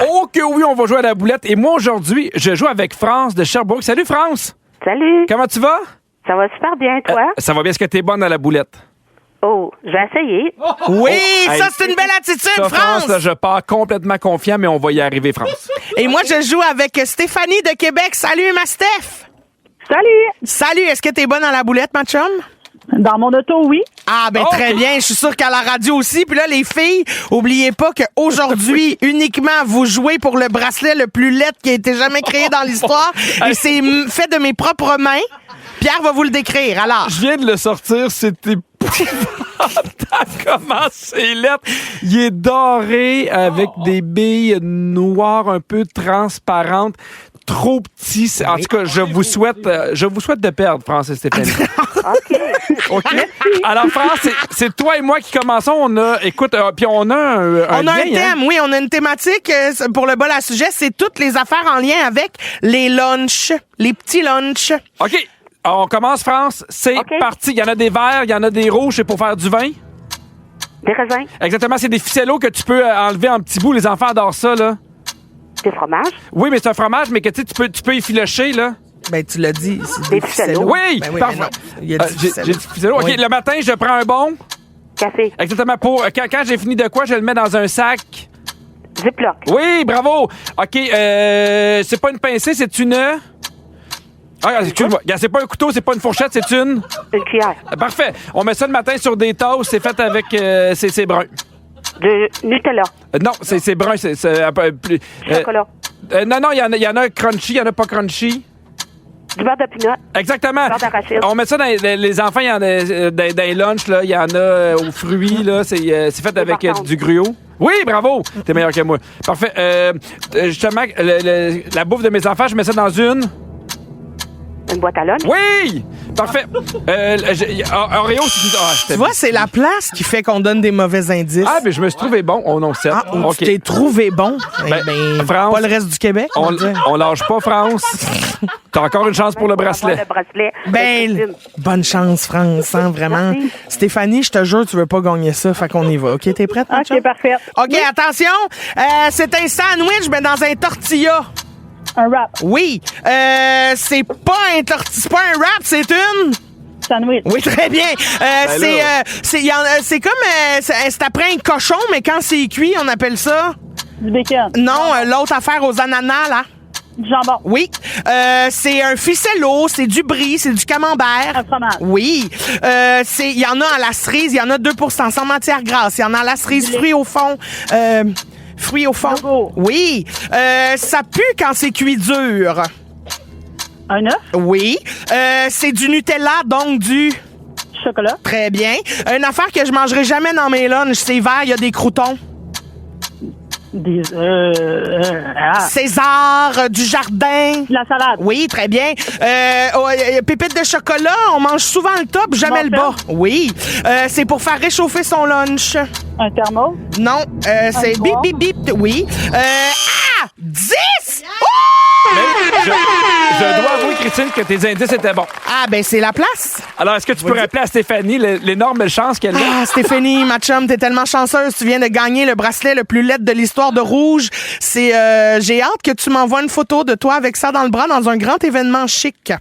Speaker 2: Oh que oui, on va jouer à la boulette. Et moi, aujourd'hui, je joue avec France de Sherbrooke. Salut, France!
Speaker 6: Salut,
Speaker 2: Comment tu vas?
Speaker 6: ça va super bien, toi?
Speaker 2: Ça va bien? Est-ce que t'es bonne à la boulette?
Speaker 6: Oh, je vais essayer.
Speaker 1: Oui,
Speaker 2: Hey,
Speaker 1: ça, c'est une belle attitude,
Speaker 2: Ça,
Speaker 1: France!
Speaker 2: là, je pars complètement confiant, mais on va y arriver, France.
Speaker 1: Et moi, je joue avec Stéphanie de Québec. Salut, ma Steph!
Speaker 6: Salut!
Speaker 1: Salut, est-ce que t'es bonne à la boulette, ma chum?
Speaker 6: Dans mon auto, oui.
Speaker 1: Ah, ben très bien. Je suis sûr qu'à la radio aussi. Puis là, les filles, oubliez pas qu'aujourd'hui, uniquement, vous jouez pour le bracelet le plus laid qui a été jamais créé dans l'histoire. Et c'est fait de mes propres mains. Pierre va vous le décrire. Alors,
Speaker 2: Je viens de le sortir, c'était épouvantable comment c'est lettre. Il est doré avec des billes noires un peu transparentes. Trop petit. En tout cas, je vous souhaite de perdre, France et Stéphanie.
Speaker 6: OK.
Speaker 2: OK? Alors, France, c'est toi et moi qui commençons. On a
Speaker 1: on a un
Speaker 2: lien,
Speaker 1: thème. Oui, on a une thématique pour le bol à sujet. C'est toutes les affaires en lien avec les lunchs, les petits lunchs.
Speaker 2: OK. Alors, on commence, France. C'est
Speaker 6: OK.
Speaker 2: parti. Il y en a des verts, il y en a des rouges. C'est pour faire du vin.
Speaker 6: Des raisins,
Speaker 2: Exactement. C'est des ficellos que tu peux enlever en petits bouts. Les enfants adorent ça, là.
Speaker 6: des fromages,
Speaker 2: Oui, mais c'est un fromage, mais que tu peux effilocher, là.
Speaker 1: Ben, tu l'as dit. C'est
Speaker 6: Des ficellos.
Speaker 2: Oui!
Speaker 1: Ben oui,
Speaker 2: parfait.
Speaker 1: mais non. Il y a du
Speaker 2: J'ai
Speaker 1: ficello.
Speaker 2: dit ficello. OK,
Speaker 1: Oui.
Speaker 2: le matin, je prends un bon.
Speaker 6: café,
Speaker 2: Exactement. Quand j'ai fini de quoi, je le mets dans un sac.
Speaker 6: Ziploc,
Speaker 2: Oui, bravo. OK, c'est pas une pincée, c'est une... Ah, excuse-moi. Regarde, c'est pas un couteau, c'est pas une fourchette, c'est une...
Speaker 6: une cuillère,
Speaker 2: Parfait. On met ça le matin sur des toasts. C'est fait avec... c'est brun.
Speaker 6: de Nutella,
Speaker 2: Non, c'est brun. C'est un peu plus...
Speaker 6: chocolat,
Speaker 2: non, il y en a crunchy, il y en a pas crunchy.
Speaker 6: du beurre de pinot,
Speaker 2: Exactement.
Speaker 6: beurre d'arachide.
Speaker 2: On met ça dans les enfants, il y en a dans les lunchs, là, il y en a aux fruits, là, c'est fait avec
Speaker 6: parfum.
Speaker 2: du gruau. Oui, bravo! T'es meilleur que moi. Parfait. Justement, la bouffe de mes enfants, je mets ça dans une
Speaker 6: boîte à lunch,
Speaker 2: Oui! Parfait. Oreo,
Speaker 1: Tu vois, c'est la place qui fait qu'on donne des mauvais indices.
Speaker 2: Ah, mais je me suis trouvé bon. Oh non, 7.
Speaker 1: Ah, ou
Speaker 2: OK.
Speaker 1: tu t'es trouvé bon.
Speaker 2: France,
Speaker 1: Pas le reste du Québec. on va dire.
Speaker 2: On lâche pas, France. T'as encore une chance pour le bracelet.
Speaker 6: le bracelet,
Speaker 1: Ben,
Speaker 6: Christine.
Speaker 1: bonne chance, France, hein, vraiment.
Speaker 6: Merci.
Speaker 1: Stéphanie, je te jure, tu veux pas gagner ça, fait qu'on y va. OK, t'es prête, ma chum?
Speaker 6: OK, parfait.
Speaker 1: OK, attention, c'est un sandwich, mais dans un tortilla.
Speaker 6: Un wrap,
Speaker 1: Oui, c'est pas un wrap, c'est une...
Speaker 6: sandwich,
Speaker 1: Oui, très bien. C'est comme... c'est après un cochon, mais quand c'est cuit, on appelle ça...
Speaker 6: du bacon,
Speaker 1: Non, l'autre affaire aux ananas, là.
Speaker 6: Du jambon.
Speaker 1: Oui. C'est un ficello, c'est du brie, c'est du camembert.
Speaker 6: Un fromage.
Speaker 1: Oui. Il y en a à la cerise, il y en a 2% sans matière grasse. Il y en a à la cerise, fruits au fond. Fruits au fond.
Speaker 6: Yogourt.
Speaker 1: Oui. Ça pue quand c'est cuit dur.
Speaker 6: Un œuf.
Speaker 1: Oui. C'est du Nutella, donc du...
Speaker 6: Chocolat.
Speaker 1: Très bien. Une affaire que je mangerai jamais dans mes lunchs, c'est vert, il y a des croutons.
Speaker 6: Des...
Speaker 1: César, du jardin.
Speaker 6: La salade.
Speaker 1: Oui, très bien. Pépites de chocolat, on mange souvent le top, jamais le bas.
Speaker 6: Muffin.
Speaker 1: Oui. C'est pour faire réchauffer son lunch.
Speaker 6: Un thermos.
Speaker 1: Non, c'est bip,
Speaker 6: bois.
Speaker 1: bip, bip. Oui. 10!
Speaker 2: Je dois avouer, Christine, que tes indices étaient bons.
Speaker 1: Ah, ben c'est la place.
Speaker 2: Alors, est-ce que tu peux rappeler à Stéphanie l'énorme chance qu'elle a?
Speaker 1: Ah, Stéphanie, ma chum, t'es tellement chanceuse. Tu viens de gagner le bracelet le plus laid de l'histoire de Rouge. J'ai hâte que tu m'envoies une photo de toi avec ça dans le bras dans un grand événement chic.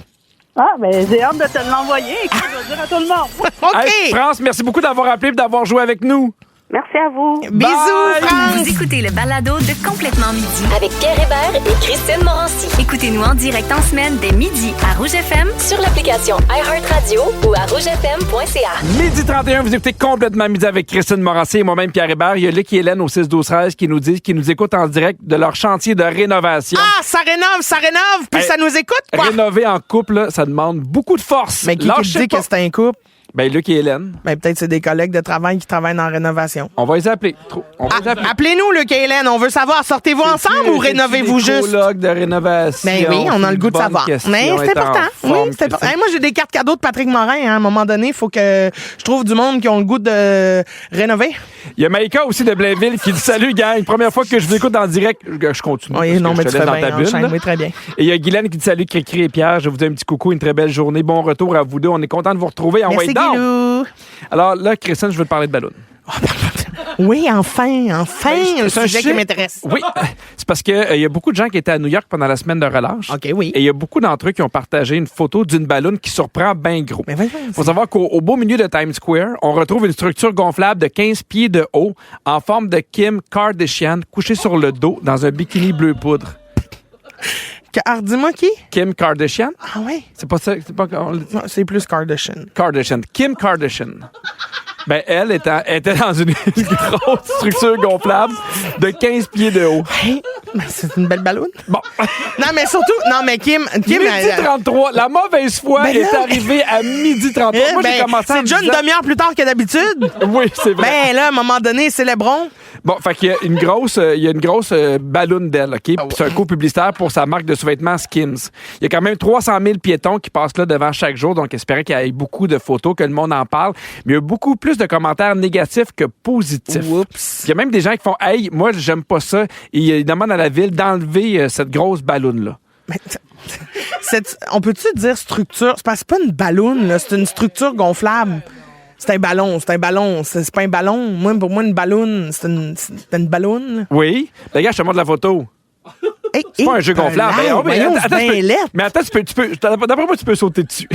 Speaker 6: Ah, ben j'ai hâte de te l'envoyer. Écoute, je vais dire à tout le monde.
Speaker 1: OK.
Speaker 2: Hey, France, merci beaucoup d'avoir appelé et d'avoir joué avec nous.
Speaker 6: Merci à vous.
Speaker 1: Bisous,
Speaker 2: Bye.
Speaker 1: France.
Speaker 4: Vous écoutez le balado de Complètement Midi.
Speaker 3: Avec Pierre Hébert et Christine Morancy.
Speaker 4: Écoutez-nous en direct en semaine dès midi à Rouge FM.
Speaker 3: Sur l'application iHeartRadio ou à rougefm.ca.
Speaker 2: Midi 31, vous écoutez Complètement Midi avec Christine Morancy et moi-même Pierre Hébert. Il y a Luc et Hélène au 6-12-13 qui nous écoutent en direct de leur chantier de rénovation.
Speaker 1: Ah, ça rénove, puis
Speaker 2: Hey,
Speaker 1: ça nous écoute, quoi.
Speaker 2: Rénover en couple, là, ça demande beaucoup de force.
Speaker 1: Mais qui te
Speaker 2: Lâchez
Speaker 1: dit
Speaker 2: pas.
Speaker 1: que c'est un couple?
Speaker 2: Ben, Luc et Hélène,
Speaker 1: Ben, peut-être c'est des collègues de travail qui travaillent dans la rénovation.
Speaker 2: on va les appeler. On va les appeler.
Speaker 1: Appelez-nous, Luc et Hélène. On veut savoir, sortez-vous ensemble ou rénovez-vous juste?
Speaker 2: Colocs de rénovation.
Speaker 1: Ben oui, on a le goût de
Speaker 2: Bonne
Speaker 1: savoir.
Speaker 2: question,
Speaker 1: Mais c'est
Speaker 2: est en
Speaker 1: important.
Speaker 2: forme,
Speaker 1: Oui, c'est important.
Speaker 2: Christine.
Speaker 1: Hey, moi, j'ai des cartes cadeaux de Patrick Morin. Hein. À un moment donné, il faut que je trouve du monde qui ont le goût de rénover.
Speaker 2: Il y a Maïka aussi de Blainville qui dit salut, gang. Première fois que je vous écoute en direct. Je continue.
Speaker 1: Oui,
Speaker 2: parce
Speaker 1: non,
Speaker 2: que
Speaker 1: mais
Speaker 2: je
Speaker 1: tu
Speaker 2: te
Speaker 1: fais
Speaker 2: laisse dans
Speaker 1: bien.
Speaker 2: ta bulle,
Speaker 1: Enchaîne,
Speaker 2: là.
Speaker 1: oui, très bien.
Speaker 2: Et il y a Guylaine qui dit salut, Cricri et Pierre. Je vous dis un petit coucou, une très belle journée. Bon retour à vous deux. On est content de vous retrouver en
Speaker 1: Merci,
Speaker 2: Way Down.
Speaker 1: Guilou.
Speaker 2: Alors là, Christine, je veux te parler de ballon.
Speaker 1: Oui, enfin, un
Speaker 2: c'est un
Speaker 1: sujet qui
Speaker 2: sujet-
Speaker 1: m'intéresse.
Speaker 2: Oui, c'est parce que il y a beaucoup de gens qui étaient à New York pendant la semaine de relâche.
Speaker 1: OK, oui.
Speaker 2: Et il y a beaucoup d'entre eux qui ont partagé une photo d'une ballonne qui surprend bien gros.
Speaker 1: Mais vas-y.
Speaker 2: Il faut savoir qu'au beau milieu de Times Square, on retrouve une structure gonflable de 15 pieds de haut en forme de Kim Kardashian couchée sur le dos dans un bikini bleu poudre.
Speaker 1: Dis-moi qui?
Speaker 2: Kim Kardashian?
Speaker 1: Ah oui.
Speaker 2: C'est pas ça? C'est pas
Speaker 1: Non, c'est plus Kardashian.
Speaker 2: Kardashian. Kim Kardashian. Ben, elle était dans une grosse structure gonflable de 15 pieds de haut.
Speaker 1: Hey, ben, c'est une belle ballonne.
Speaker 2: Bon.
Speaker 1: Non, mais surtout, Kim,
Speaker 2: Midi 33. La mauvaise foi
Speaker 1: Ben
Speaker 2: est
Speaker 1: là,
Speaker 2: arrivée à midi 33. Moi, j'ai commencé en
Speaker 1: c'est déjà une
Speaker 2: disant-
Speaker 1: demi-heure plus tard que d'habitude.
Speaker 2: Oui, c'est vrai.
Speaker 1: Ben là, à un moment donné, célébrons.
Speaker 2: Bon, fait qu'il y a une grosse balloune d'elle, OK? Puis c'est un coup publicitaire pour sa marque de sous-vêtements Skims. Il y a quand même 300 000 piétons qui passent là devant chaque jour, donc espérait qu'il y ait beaucoup de photos, que le monde en parle. Mais il y a beaucoup plus de commentaires négatifs que positifs.
Speaker 1: Oups.
Speaker 2: Il y a même des gens qui font « Hey, moi, j'aime pas ça. » Et ils demandent à la ville d'enlever cette grosse balloune-là.
Speaker 1: Mais on peut-tu dire structure? C'est parce que c'est pas une ballonne, là. C'est une structure gonflable. C'est un ballon. C'est pas un ballon. Pour moi, une ballonne, c'est une ballonne. Là.
Speaker 2: Oui. Les gars, je te montre la photo.
Speaker 1: Hey,
Speaker 2: C'est pas un jeu gonflable. Ben,
Speaker 1: Voyons, c'est
Speaker 2: attends,
Speaker 1: bien laid.
Speaker 2: mais attends, d'après moi, tu peux sauter dessus.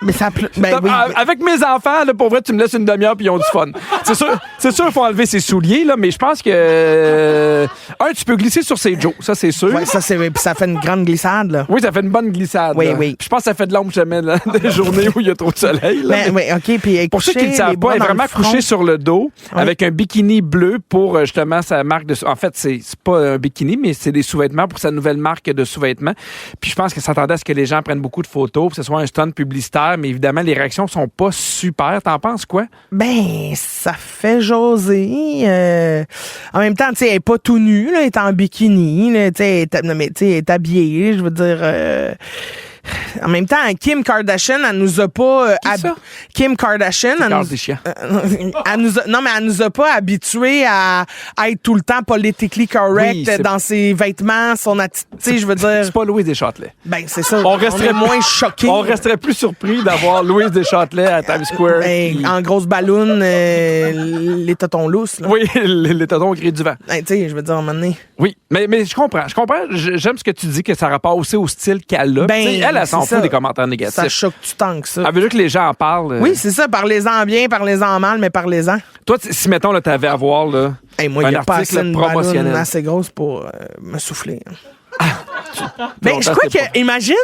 Speaker 1: Mais ça... Ben oui.
Speaker 2: Avec mes enfants, là, pour vrai, tu me laisses une demi-heure puis ils ont du fun. C'est sûr, il faut enlever ses souliers, là, mais je pense que... tu peux glisser sur ses Joe, ça, c'est sûr.
Speaker 1: Ouais, ça fait une grande glissade, là.
Speaker 2: Oui, ça fait une bonne glissade.
Speaker 1: Oui,
Speaker 2: là.
Speaker 1: oui.
Speaker 2: Puis je pense que ça fait de l'ombre jamais, là, des journées où il y a trop de soleil. Là.
Speaker 1: Ben, oui, OK. Puis
Speaker 2: Pour ceux qui ne
Speaker 1: coucher,
Speaker 2: savent
Speaker 1: les
Speaker 2: pas,
Speaker 1: bras
Speaker 2: elle est
Speaker 1: dans
Speaker 2: vraiment
Speaker 1: le front.
Speaker 2: couchée sur le dos
Speaker 1: Oui.
Speaker 2: avec un bikini bleu pour justement sa marque de... En fait, c'est pas un bikini, mais c'est des sous-vêtements pour sa nouvelle marque de sous-vêtements. Puis je pense qu'elle s'attendait à ce que les gens prennent beaucoup de photos, que ce soit un stunt publicitaire, mais évidemment, les réactions sont pas super. T'en penses quoi?
Speaker 1: Ben, ça fait jaser. En même temps, tu sais, elle est pas tout nue, là, elle est en bikini, là, tu sais, elle est habillée, je veux dire... En même temps, Kim Kardashian, elle nous a pas...
Speaker 2: Qui ça?
Speaker 1: Kim Kardashian, elle nous,
Speaker 2: Kardashian.
Speaker 1: elle nous a pas habitués à être tout le temps politically correct
Speaker 2: Oui, c'est-
Speaker 1: dans ses vêtements, son attitude, tu sais, je veux dire...
Speaker 2: C'est pas Louise Deschâtelet.
Speaker 1: Ben, c'est ça.
Speaker 2: On resterait
Speaker 1: est moins choqués.
Speaker 2: On resterait plus surpris d'avoir Louise Deschâtelet à Times Square.
Speaker 1: Ben,
Speaker 2: qui-
Speaker 1: en grosse balloune, les totons lousses, là.
Speaker 2: Oui, les totons au gré du vent.
Speaker 1: Ben, tu sais, je veux dire, à un moment donné...
Speaker 2: Oui, mais je comprends. J'aime ce que tu dis, que ça rapporte aussi au style qu'elle a.
Speaker 1: Ben,
Speaker 2: Tu sais, elle s'en
Speaker 1: c'est ça.
Speaker 2: fout des commentaires
Speaker 1: Ça
Speaker 2: négatifs.
Speaker 1: choque-tu tant que ça?
Speaker 2: Elle veut juste que les gens en parlent.
Speaker 1: Oui, c'est ça. Parlez-en bien, parlez-en mal, mais parlez-en.
Speaker 2: Toi, si mettons, là, t'avais à voir là,
Speaker 1: Hey, moi, il
Speaker 2: un
Speaker 1: n'y a pas assez
Speaker 2: article
Speaker 1: une
Speaker 2: promotionnel.
Speaker 1: ballonne assez grosse pour me souffler. Ben, je crois que, imagine,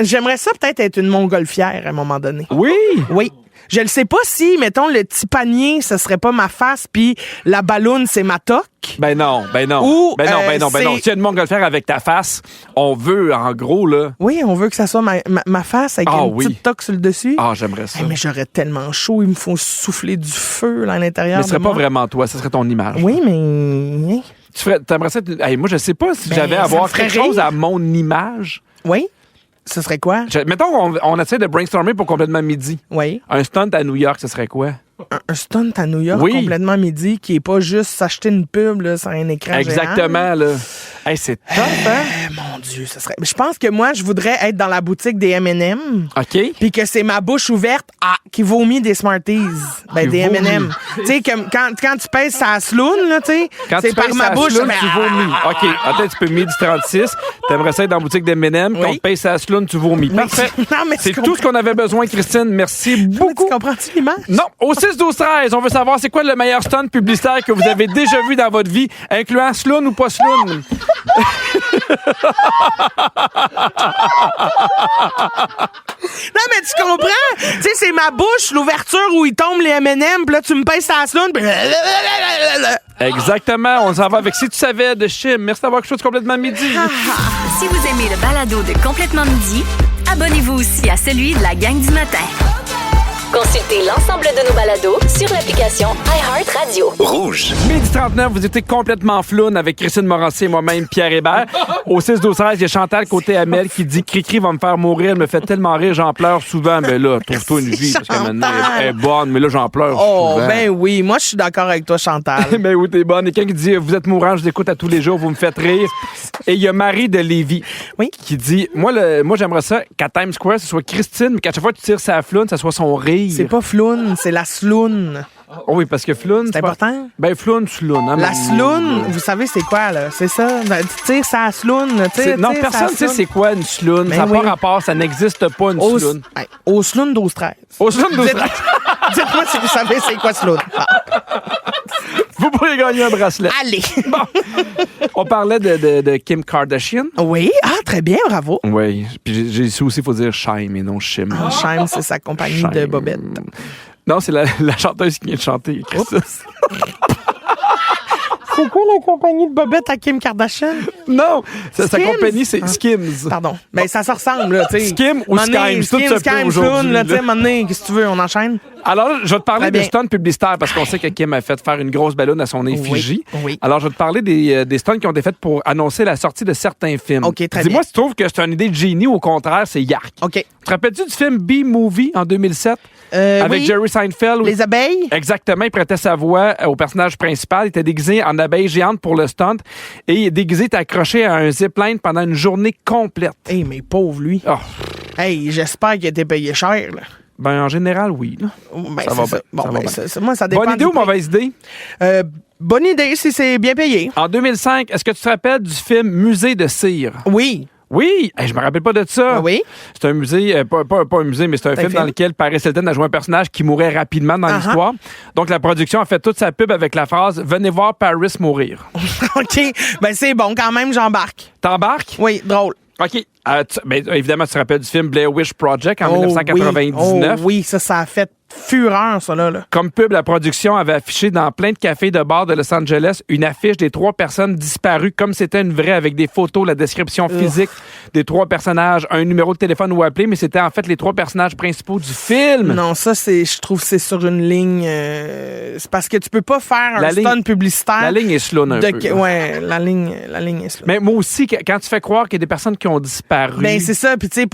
Speaker 1: j'aimerais ça peut-être être une montgolfière à un moment donné.
Speaker 2: Oui!
Speaker 1: Oui. Je ne sais pas si, mettons, le petit panier, ce serait pas ma face, puis la balloune, c'est ma toque.
Speaker 2: Ben non.
Speaker 1: Ou,
Speaker 2: ben non.
Speaker 1: c'est-
Speaker 2: Si tu as une montgolfière avec ta face, on veut, en gros, là.
Speaker 1: Oui, on veut que ça soit ma face avec une petite toque sur le dessus.
Speaker 2: Ah, j'aimerais ça.
Speaker 1: Hey, mais j'aurais tellement chaud, il me faut souffler du feu là, à l'intérieur.
Speaker 2: Mais ce serait
Speaker 1: de
Speaker 2: pas
Speaker 1: moi.
Speaker 2: vraiment toi, ce serait ton image.
Speaker 1: Oui, mais.
Speaker 2: T'aimerais ça. Hey, moi, je sais pas si
Speaker 1: Ben,
Speaker 2: j'avais à
Speaker 1: ça
Speaker 2: avoir
Speaker 1: me ferait
Speaker 2: quelque chose
Speaker 1: rire.
Speaker 2: à mon image.
Speaker 1: Oui. Ce serait quoi?
Speaker 2: Mettons qu'on essaie de brainstormer pour complètement midi.
Speaker 1: Oui.
Speaker 2: Un stunt à New York, ce serait quoi?
Speaker 1: Un stunt à New York
Speaker 2: Oui.
Speaker 1: complètement midi qui est pas juste s'acheter une pub là, sur un écran géant.
Speaker 2: Exactement, là. Hey, c'est top, hein?
Speaker 1: Mon Dieu, ce serait. Je pense que moi, je voudrais être dans la boutique des M&M.
Speaker 2: OK.
Speaker 1: Puis que c'est ma bouche ouverte qui vomit des Smarties. Ben,
Speaker 2: Qui
Speaker 1: des
Speaker 2: vomit.
Speaker 1: M&M. Tu sais, quand tu pèses sa sloune, là, tu sais,
Speaker 2: Quand
Speaker 1: c'est
Speaker 2: tu
Speaker 1: par
Speaker 2: payes
Speaker 1: ma
Speaker 2: sa
Speaker 1: bouche.
Speaker 2: sloune,
Speaker 1: ben,
Speaker 2: tu vomis. OK. Attends, tu peux midi 36. T'aimerais ça être dans la boutique d'M&M. Quand
Speaker 1: Oui.
Speaker 2: on te paye sa sloune, tu vomis. Parfait.
Speaker 1: Non, mais
Speaker 2: C'est
Speaker 1: tu
Speaker 2: tout ce qu'on avait besoin, Christine. Merci
Speaker 1: Mais
Speaker 2: beaucoup.
Speaker 1: tu comprends-tu l'image?
Speaker 2: Non, au 6-12-13, on veut savoir c'est quoi le meilleur stunt publicitaire que vous avez déjà vu dans votre vie, incluant sloune ou pas sloune.
Speaker 1: Non, mais tu comprends? Tu sais, c'est ma bouche, l'ouverture où il tombe les M&M, puis là, tu me pèses sa sloune, puis...
Speaker 2: Exactement, on s'en va avec Si tu savais de Chim. Merci d'avoir quelque chose de complètement midi.
Speaker 4: Si vous aimez le balado de Complètement Midi, abonnez-vous aussi à celui de la gang du matin.
Speaker 3: Consultez l'ensemble de nos balados sur l'application iHeartRadio.
Speaker 5: Rouge.
Speaker 2: Midi 39, vous étiez complètement floune avec Christine Morancy et moi-même, Pierre Hébert. Au 6-12-13, il y a Chantal côté Amel qui dit « Cricri va me faire mourir, elle me fait tellement rire, j'en pleure souvent. » Mais là, trouve-toi une vie, parce que maintenant, elle est bonne, mais là, j'en pleure
Speaker 1: Oh,
Speaker 2: souvent.
Speaker 1: ben oui. Moi, je suis d'accord avec toi, Chantal.
Speaker 2: Ben oui, t'es bonne. Et quelqu'un qui dit « Vous êtes mourant, je vous écoute à tous les jours, vous me faites rire. » Et il y a Marie de Lévis
Speaker 1: Oui.
Speaker 2: qui dit « Moi, j'aimerais ça qu'à Times Square, ce soit Christine, mais qu'à chaque fois que tu tires sa floune, ça soit son rire. »
Speaker 1: C'est pas floune, c'est la sloune.
Speaker 2: Oh oui, parce que floune...
Speaker 1: C'est important?
Speaker 2: Ben floune, sloune. Hein,
Speaker 1: La
Speaker 2: mais-
Speaker 1: sloune, vous savez c'est quoi, là? C'est ça? Ben, tu tires sa sloune, tu sais.
Speaker 2: Non,
Speaker 1: tire
Speaker 2: personne
Speaker 1: sa
Speaker 2: ne sait
Speaker 1: sloune.
Speaker 2: c'est quoi une sloune.
Speaker 1: Ben
Speaker 2: Ça n'a
Speaker 1: oui.
Speaker 2: pas rapport, ça n'existe pas une
Speaker 1: Au
Speaker 2: sloune.
Speaker 1: Au sloune 12-13.
Speaker 2: Au sloune
Speaker 1: Dites- Dites-moi si vous savez c'est quoi sloune. Ah,
Speaker 2: Vous pourrez gagner un bracelet.
Speaker 1: allez!
Speaker 2: On parlait de Kim Kardashian.
Speaker 1: Oui, très bien, bravo.
Speaker 2: Oui, puis j'ai su aussi, il faut dire Shime et non Shim.
Speaker 1: Shime, c'est sa compagnie de
Speaker 2: Shime.
Speaker 1: bobettes.
Speaker 2: Non, c'est la chanteuse qui vient de chanter. Christine.
Speaker 1: C'est quoi la compagnie de bobettes à Kim Kardashian?
Speaker 2: Non, sa
Speaker 1: Skims?
Speaker 2: compagnie, c'est
Speaker 1: Ah.
Speaker 2: Skims.
Speaker 1: Pardon. Ben, ça se ressemble, là, tu sais.
Speaker 2: Skim ou
Speaker 1: Mané,
Speaker 2: Skims, tout se peut
Speaker 1: Skims,
Speaker 2: aujourd'hui,
Speaker 1: Sloune, là, tu sais,
Speaker 2: là.
Speaker 1: Mané, qu'est-ce que tu veux, on enchaîne?
Speaker 2: Alors, je vais te parler
Speaker 1: Très
Speaker 2: des
Speaker 1: bien.
Speaker 2: stunts publicitaires parce qu'on sait que Kim a fait faire une grosse ballonne à son effigie.
Speaker 1: oui.
Speaker 2: Alors, je vais te parler des stunts qui ont été faits pour annoncer la sortie de certains films.
Speaker 1: OK, très
Speaker 2: Dis-moi
Speaker 1: bien.
Speaker 2: si tu trouves que c'est une idée de génie ou au contraire, c'est yark.
Speaker 1: OK.
Speaker 2: Te rappelles-tu du film B-Movie en 2007 avec
Speaker 1: oui.
Speaker 2: Jerry Seinfeld? où-
Speaker 1: Les abeilles?
Speaker 2: Exactement, il prêtait sa voix au personnage principal. Il était déguisé en abeille géante pour le stunt et il est déguisé, était accroché à un zipline pendant une journée complète.
Speaker 1: Hey, mais pauvre, lui.
Speaker 2: Oh,
Speaker 1: Hey, j'espère qu'il a été payé cher, là.
Speaker 2: ben, en général, oui. là.
Speaker 1: Ben,
Speaker 2: Ça
Speaker 1: c'est
Speaker 2: va
Speaker 1: ça.
Speaker 2: bien,
Speaker 1: Bon,
Speaker 2: ça va
Speaker 1: ben,
Speaker 2: bien.
Speaker 1: moi, ça dépend.
Speaker 2: Bonne idée
Speaker 1: du
Speaker 2: ou
Speaker 1: prix.
Speaker 2: mauvaise idée?
Speaker 1: Bonne idée si c'est bien payé.
Speaker 2: En 2005, est-ce que tu te rappelles du film Musée de cire?
Speaker 1: Oui.
Speaker 2: Oui, hey, je me rappelle pas de ça.
Speaker 1: Ah oui?
Speaker 2: C'est un musée, pas un musée, mais c'est un film dans lequel Paris Hilton a joué un personnage qui mourait rapidement dans l'histoire. Donc, la production a fait toute sa pub avec la phrase « Venez voir Paris mourir
Speaker 1: OK. Ben, c'est bon quand même, j'embarque. ».
Speaker 2: T'embarques?
Speaker 1: Oui, drôle.
Speaker 2: OK. Ben, évidemment, tu te rappelles du film Blair Witch Project en 1999.
Speaker 1: Oui. Oh, oui, ça a fait fureur, ça, là.
Speaker 2: Comme pub, la production avait affiché dans plein de cafés de bars de Los Angeles une affiche des 3 personnes disparues comme c'était une vraie avec des photos, la description physique des 3 personnages, un numéro de téléphone où appeler, mais c'était en fait les 3 personnages principaux du film.
Speaker 1: Non, ça, je trouve que c'est sur une ligne... c'est parce que tu peux pas faire un stunt publicitaire.
Speaker 2: La ligne est slow un peu. là.
Speaker 1: Ouais, la ligne est slow.
Speaker 2: Mais moi aussi, quand tu fais croire qu'il y a des personnes qui ont disparu...
Speaker 1: Ben, c'est ça. Puis, tu sais,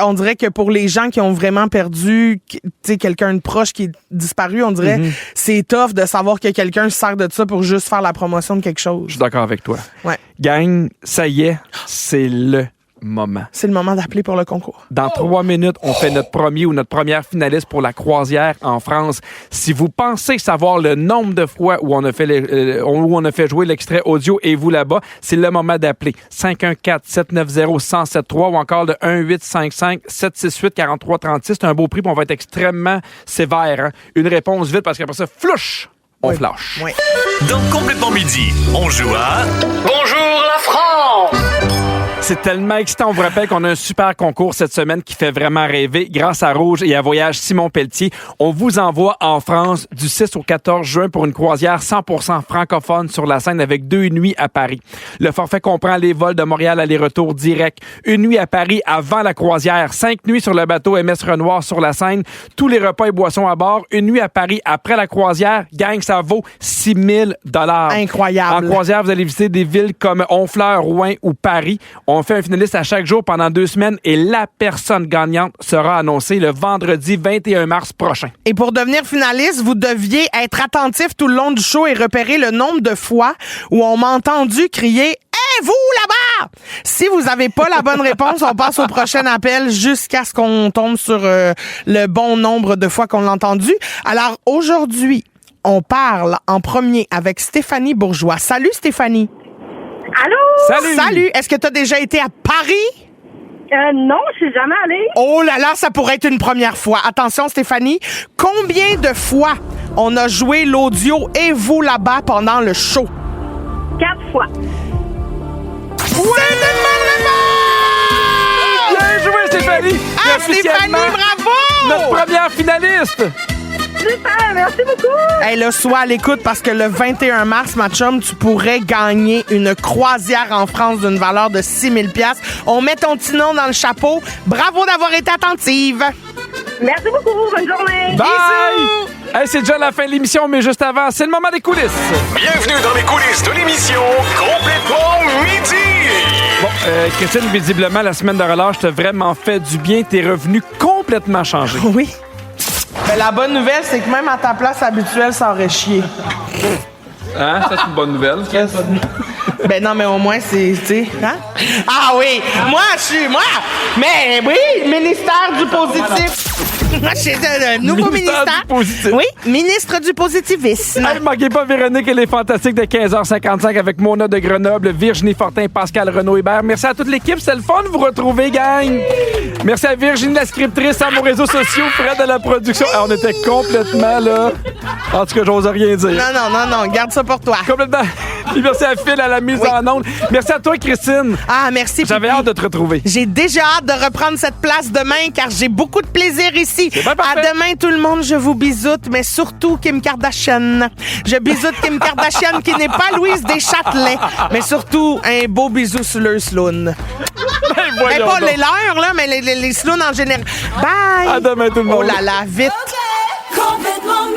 Speaker 1: on dirait que pour les gens qui ont vraiment perdu, tu sais, quelqu'un de proche qui est disparu, on dirait, c'est tough de savoir que quelqu'un se sert de ça pour juste faire la promotion de quelque chose.
Speaker 2: Je suis d'accord avec toi.
Speaker 1: Ouais.
Speaker 2: Gang, ça y est, c'est le moment.
Speaker 1: C'est le moment d'appeler pour le concours.
Speaker 2: Dans 3 minutes, on fait notre premier ou notre première finaliste pour la croisière en France. Si vous pensez savoir le nombre de fois où on a fait jouer l'extrait audio et vous là-bas, c'est le moment d'appeler 514-790-1073 ou encore le 1-855-768-4336. C'est un beau prix, puis on va être extrêmement sévère. Hein? Une réponse vite, parce qu'après ça, flouche, on flash.
Speaker 1: Oui.
Speaker 5: Dans Complètement Midi, on joue à... Bonjour la France!
Speaker 2: C'est tellement excitant. On vous rappelle qu'on a un super concours cette semaine qui fait vraiment rêver. Grâce à Rouge et à Voyage Simon Pelletier, on vous envoie en France du 6 au 14 juin pour une croisière 100% francophone sur la Seine avec 2 nuits à Paris. Le forfait comprend les vols de Montréal aller-retour direct, une nuit à Paris avant la croisière, 5 nuits sur le bateau MS Renoir sur la Seine, tous les repas et boissons à bord, une nuit à Paris après la croisière. Gang, ça vaut 6 000 $.
Speaker 1: Incroyable.
Speaker 2: En croisière, vous allez visiter des villes comme Honfleur, Rouen ou Paris. On fait un finaliste à chaque jour pendant 2 semaines et la personne gagnante sera annoncée le vendredi 21 mars prochain.
Speaker 1: Et pour devenir finaliste, vous deviez être attentif tout le long du show et repérer le nombre de fois où on m'a entendu crier « vous là-bas! » Si vous n'avez pas la bonne réponse, on passe au prochain appel jusqu'à ce qu'on tombe sur le bon nombre de fois qu'on l'a entendu. Alors aujourd'hui, on parle en premier avec Stéphanie Bourgeois. Salut Stéphanie!
Speaker 6: Allô?
Speaker 1: Salut! Est-ce que tu as déjà été à Paris?
Speaker 6: Non, je suis jamais allée.
Speaker 1: Oh là là, ça pourrait être une première fois. Attention Stéphanie, combien de fois on a joué l'audio « Et vous là-bas » pendant le show?
Speaker 6: 4 fois.
Speaker 1: C'est une bonne réponse!
Speaker 2: Bien joué, Stéphanie!
Speaker 1: Ah, Stéphanie, bravo!
Speaker 2: Notre première finaliste!
Speaker 6: Super, merci beaucoup.
Speaker 1: Hey, là, sois à l'écoute parce que le 21 mars, ma chum, tu pourrais gagner une croisière en France d'une valeur de 6 000 $. On met ton petit nom dans le chapeau. Bravo d'avoir été attentive.
Speaker 6: Merci beaucoup, bonne journée.
Speaker 2: Bye!
Speaker 1: Bisous!
Speaker 2: Hey, c'est déjà la fin de l'émission, mais juste avant, c'est le moment des coulisses.
Speaker 5: Bienvenue dans les coulisses de l'émission Complètement Midi.
Speaker 2: Bon, Christine, visiblement, la semaine de relâche t'a vraiment fait du bien. T'es revenu complètement changé.
Speaker 1: Oui. Mais la bonne nouvelle, c'est que même à ta place habituelle, ça aurait chié.
Speaker 2: Hein? Ça, c'est une bonne nouvelle.
Speaker 1: Ben non, mais au moins, c'est... tu sais, hein? Ah oui! Moi! Mais oui! Ministère du positif! Moi, je suis un nouveau
Speaker 2: Ministère
Speaker 1: ministère.
Speaker 2: du positif.
Speaker 1: Oui, ministre du positivisme.
Speaker 2: Hey, manquez pas Véronique et les Fantastiques de 15h55 avec Mona de Grenoble, Virginie Fortin, Pascal Renaud-Hébert. Merci à toute l'équipe, c'est le fun de vous retrouver, gang! Merci à Virginie, la scriptrice, à nos réseaux sociaux, Fred de la production. Ah, on était complètement là. En tout cas, j'ose rien dire.
Speaker 1: Non, garde ça pour toi.
Speaker 2: Complètement. Puis merci à Phil à la mise en onde. Merci à toi, Christine.
Speaker 1: Ah, merci.
Speaker 2: J'avais
Speaker 1: Pipi.
Speaker 2: hâte de te retrouver.
Speaker 1: J'ai déjà hâte de reprendre cette place demain car j'ai beaucoup de plaisir ici.
Speaker 2: C'est bien parfait.
Speaker 1: À demain, tout le monde, je vous bisoute, mais surtout Kim Kardashian. Je bisoute Kim Kardashian qui n'est pas Louise Deschâtelet, mais surtout un beau bisou sur le sloun. Mais pas les leurs, là, mais les sloons en général. Bye!
Speaker 2: À demain, tout le monde.
Speaker 1: Oh là là, vite!
Speaker 7: Complètement